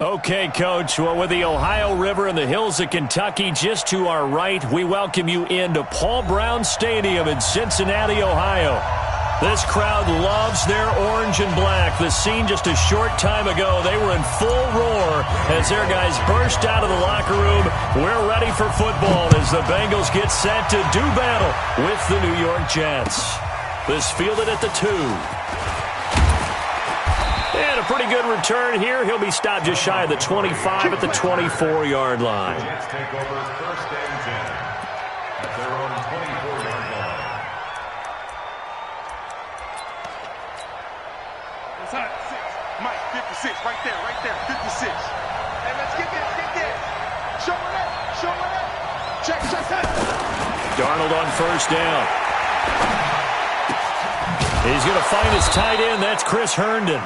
Okay, Coach. Well, with the Ohio River and the hills of Kentucky just to our right, we welcome you into Paul Brown Stadium in Cincinnati, Ohio. This crowd loves their orange and black. The scene just a short time ago, they were in full roar as their guys burst out of the locker room. We're ready for football as the Bengals get set to do battle with the New York Jets. This fielded at the 2. And a pretty good return here. He'll be stopped just shy of the 25 at the 24-yard line. Jets take over first and 10 at their own 24-yard line. Mike, 56, right there, 56. Hey, let's get this. Show it up. Check. Darnold on first down. He's going to find his tight end. That's Chris Herndon.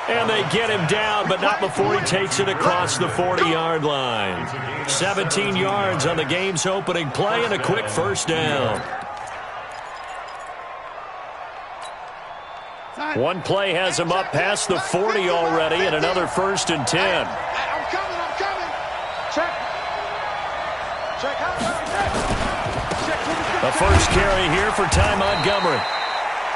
And they get him down, but not before he takes it across the 40-yard line. 17 yards on the game's opening play and a quick first down. One play has him up past the 40 already, and another first and 10. I'm coming. Check. The first carry here for Ty Montgomery.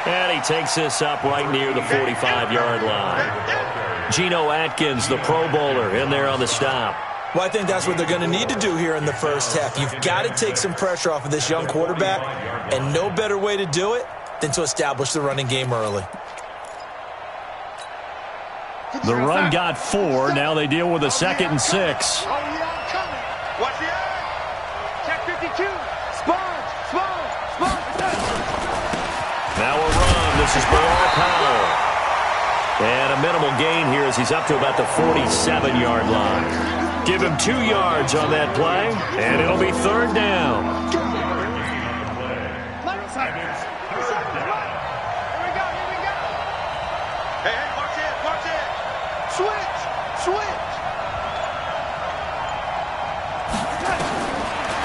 And he takes this up right near the 45-yard line. Geno Atkins, the Pro Bowler, in there on the stop. Well, I think that's what they're going to need to do here in the first half. You've got to take some pressure off of this young quarterback, and no better way to do it than to establish the running game early. The run got 4. Now they deal with a 2nd and 6. Oh, yeah, I'm coming. Watch the eye. Check 52. Sponge. Now a run. This is Bilal Powell. And a minimal gain here as he's up to about the 47-yard line. Give him 2 yards on that play, and it'll be 3rd down.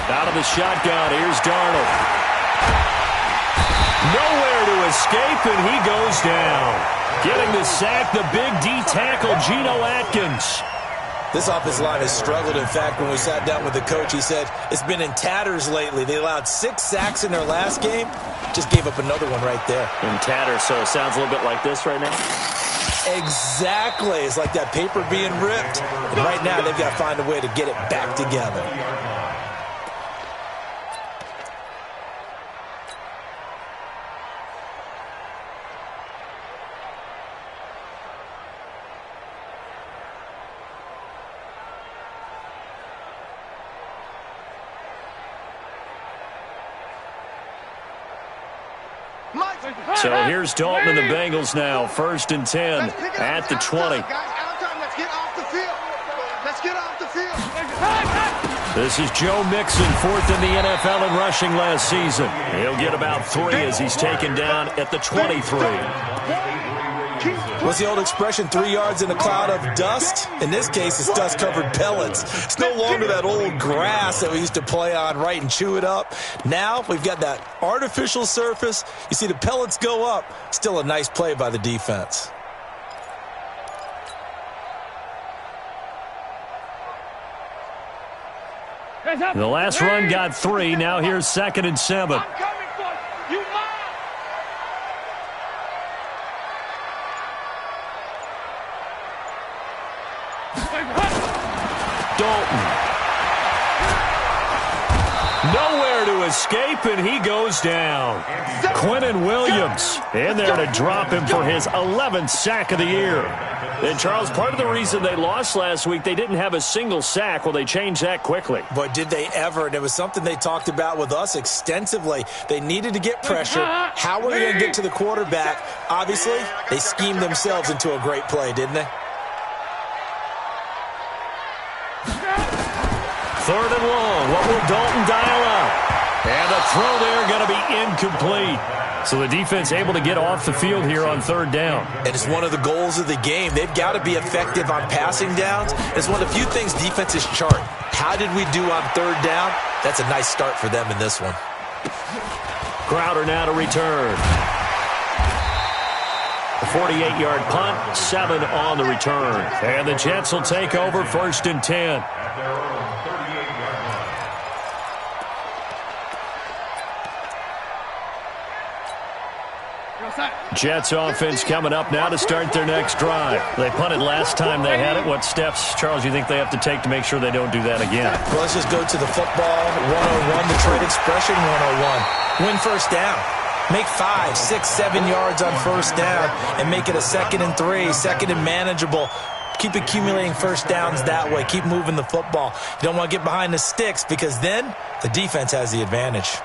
Out of the shotgun, here's Darnold. Nowhere to escape, and he goes down. Getting the sack, the big D tackle, Geno Atkins. This offensive line has struggled. In fact, when we sat down with the coach, he said it's been in tatters lately. They allowed 6 sacks in their last game. Just gave up another one right there. In tatters, so it sounds a little bit like this right now. Exactly. It's like that paper being ripped. And right now, they've got to find a way to get it back together. So here's Dalton and the Bengals now. 1st and 10 at the 20. This is Joe Mixon, 4th in the NFL in rushing last season. He'll get about 3 as he's taken down at the 23. What's the old expression, 3 yards in a cloud of dust? In this case, it's dust-covered pellets. It's no longer that old grass that we used to play on, right, and chew it up. Now we've got that artificial surface. You see the pellets go up. Still a nice play by the defense. The last run got 3. Now here's 2nd and 7. Dalton. Nowhere to escape, and he goes down. Quinnen Williams in there to drop him for his 11th sack of the year. And, Charles, part of the reason they lost last week, they didn't have a single sack. Well, they changed that quickly. But did they ever? And it was something they talked about with us extensively. They needed to get pressure. How were they going to get to the quarterback? Obviously, they schemed themselves into a great play, didn't they? 3rd and long. What will Dalton dial up? And the throw there going to be incomplete. So the defense able to get off the field here on 3rd down. And it's one of the goals of the game. They've got to be effective on passing downs. It's one of the few things defenses chart. How did we do on 3rd down? That's a nice start for them in this one. Crowder now to return. A 48-yard punt, 7 on the return. And the Jets will take over 1st and 10. At their own 38-yard line. Jets offense coming up now to start their next drive. They punted last time they had it. What steps, Charles, you think they have to take to make sure they don't do that again? Well, let's just go to the football 101, the trade expression 101. Win first down. Make 5, 6, 7 yards on first down and make it a 2nd and 3, 2nd and manageable. Keep accumulating first downs that way. Keep moving the football. You don't want to get behind the sticks because then the defense has the advantage.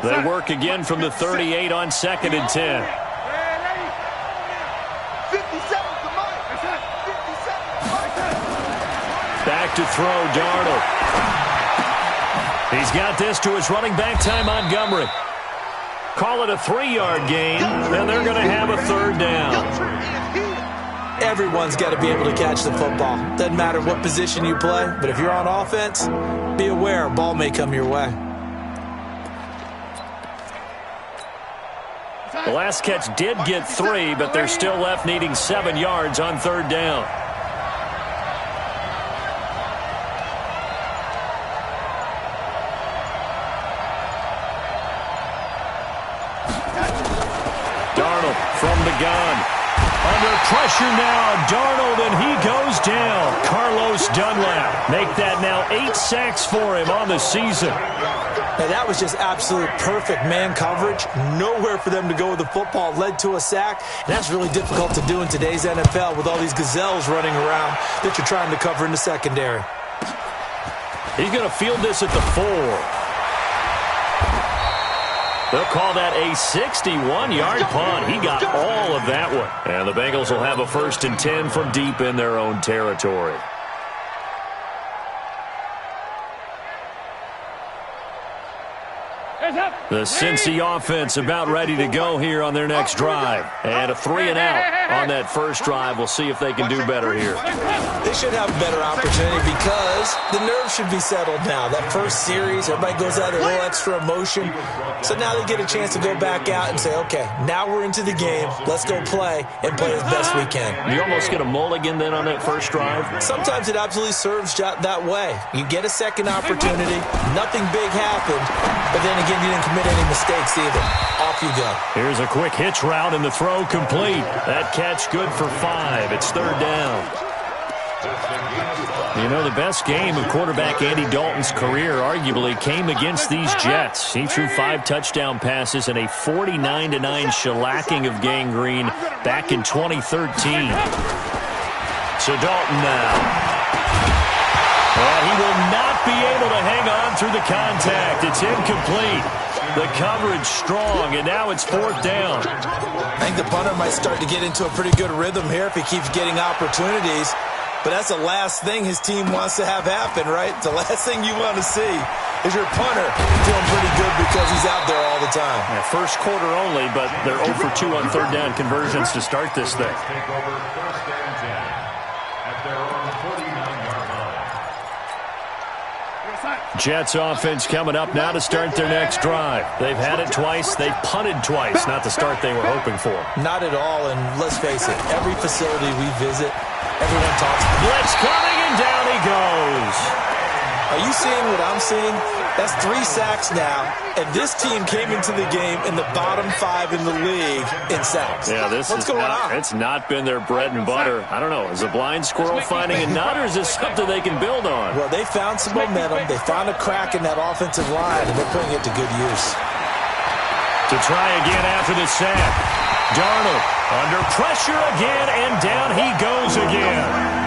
They work again from the 38 on 2nd and 10. Back to throw, Darnold. He's got this to his running back, Ty Montgomery. Call it a 3-yard gain, and they're going to have a 3rd down. Everyone's got to be able to catch the football. Doesn't matter what position you play, but if you're on offense, be aware a ball may come your way. The last catch did get 3, but they're still left needing 7 yards on 3rd down. Darnold from the gun. Under pressure now, Darnold, and he goes down. Carlos Dunlap. Make that now 8 sacks for him on the season. Now, that was just absolute perfect man coverage. Nowhere for them to go with the football. Led to a sack. And that's really difficult to do in today's NFL with all these gazelles running around that you're trying to cover in the secondary. He's going to field this at the 4. They'll call that a 61-yard punt. He got all of that one. And the Bengals will have a 1st and 10 from deep in their own territory. The Cincy offense about ready to go here on their next drive. And a 3 and out on that first drive. We'll see if they can do better here. They should have a better opportunity because the nerves should be settled now. That first series, everybody goes out with a little extra emotion. So now they get a chance to go back out and say, okay, now we're into the game. Let's go play and play as best we can. You almost get a mulligan then on that first drive? Sometimes it absolutely serves that way. You get a second opportunity. Nothing big happened. But then again, you didn't commit any mistakes either. Off you go. Here's a quick hitch route and the throw complete. That catch good for 5. It's 3rd down. You know, the best game of quarterback Andy Dalton's career arguably came against these Jets. He threw 5 touchdown passes and a 49-9 shellacking of Gang Green back in 2013. So Dalton now. Well, he will not be able to hang on through the contact. It's incomplete. The coverage strong, and now it's 4th down. I think the punter might start to get into a pretty good rhythm here if he keeps getting opportunities. But that's the last thing his team wants to have happen, right? The last thing you want to see is your punter feeling pretty good because he's out there all the time. Yeah, first quarter only, but they're 0 for 2 on 3rd down conversions to start this thing. Take over 1st and 10 at their own 49-yard line. Jets offense coming up now to start their next drive. They've had it twice. They've punted twice. Not the start they were hoping for. Not at all, and let's face it, every facility we visit, everyone talks. Blitz coming, and down he goes. Are you seeing what I'm seeing? That's 3 sacks now, and this team came into the game in the bottom 5 in the league in sacks. Yeah, What's going on? It's not been their bread and butter. I don't know. Is a blind squirrel finding a nut, or is this something they can build on? Well, they found some momentum. They found a crack in that offensive line, and they're putting it to good use. To try again after the sack. Darnold under pressure again, and down he goes again.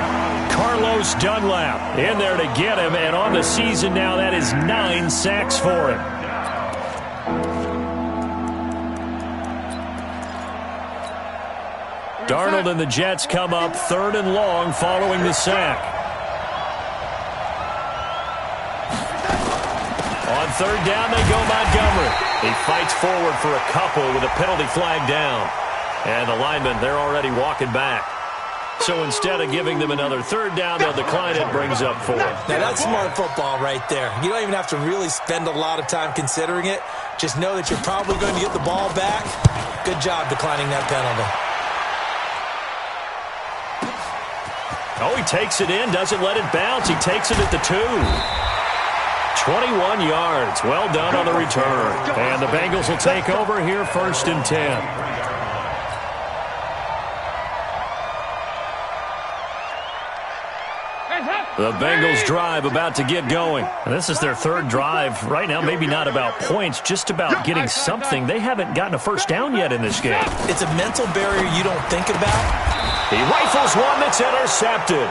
Carlos Dunlap in there to get him, and on the season now, that is 9 sacks for him. Darnold and the Jets come up 3rd and long following the sack. On 3rd down, they go Montgomery. He fights forward for a couple with a penalty flag down. And the linemen, they're already walking back. So instead of giving them another third down, they'll decline it. Brings up 4. Now, that's smart football right there. You don't even have to really spend a lot of time considering it. Just know that you're probably going to get the ball back. Good job declining that penalty. Oh, he takes it in, doesn't let it bounce. He takes it at the 2. 21 yards. Well done on the return. And the Bengals will take over here, 1st and 10. The Bengals drive about to get going. And this is their 3rd drive. Right now, maybe not about points, just about getting something. They haven't gotten a first down yet in this game. It's a mental barrier you don't think about. He rifles one that's intercepted.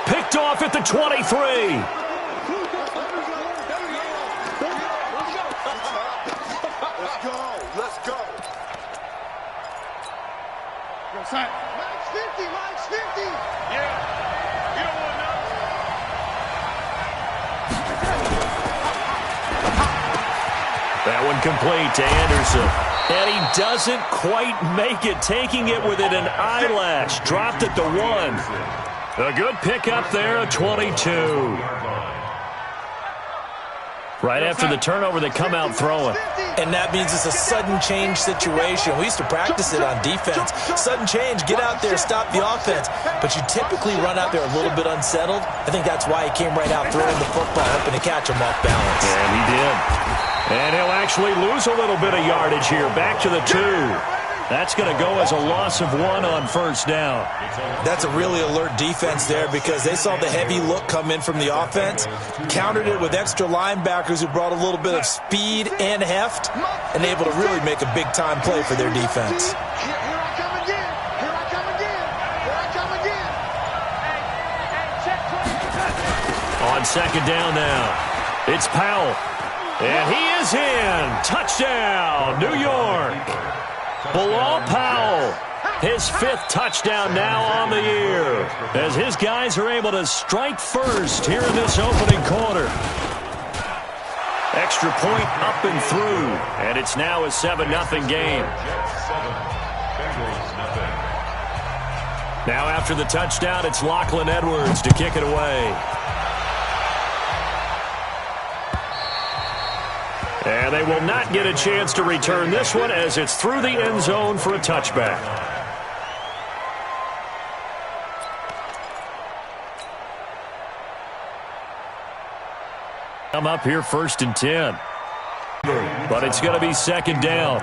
Picked off at the 23. Let's go. Max 50, Max 50. Yeah. You don't want to know. That one complete to Anderson. And he doesn't quite make it, taking it within an eyelash. Dropped at the 1. A good pickup there, a 22. Right after the turnover, they come out throwing. And that means it's a sudden change situation. We used to practice it on defense. Sudden change, get out there, stop the offense. But you typically run out there a little bit unsettled. I think that's why he came right out throwing the football, hoping to catch him off balance. And he did. And he'll actually lose a little bit of yardage here. Back to the 2. That's going to go as a loss of 1 on 1st down. That's a really alert defense there because they saw the heavy look come in from the offense, countered it with extra linebackers who brought a little bit of speed and heft, and able to really make a big-time play for their defense. Here I come again. Here I come again. Here I come again. On 2nd down now, it's Powell. And he is in. Touchdown, New York. Bilal Powell, his 5th touchdown now on the year, as his guys are able to strike first here in this opening quarter. Extra point up and through, and it's now a 7-0 game. Now after the touchdown, it's Lachlan Edwards to kick it away. And they will not get a chance to return this one as it's through the end zone for a touchback. Come up here 1st and 10. But it's going to be 2nd down.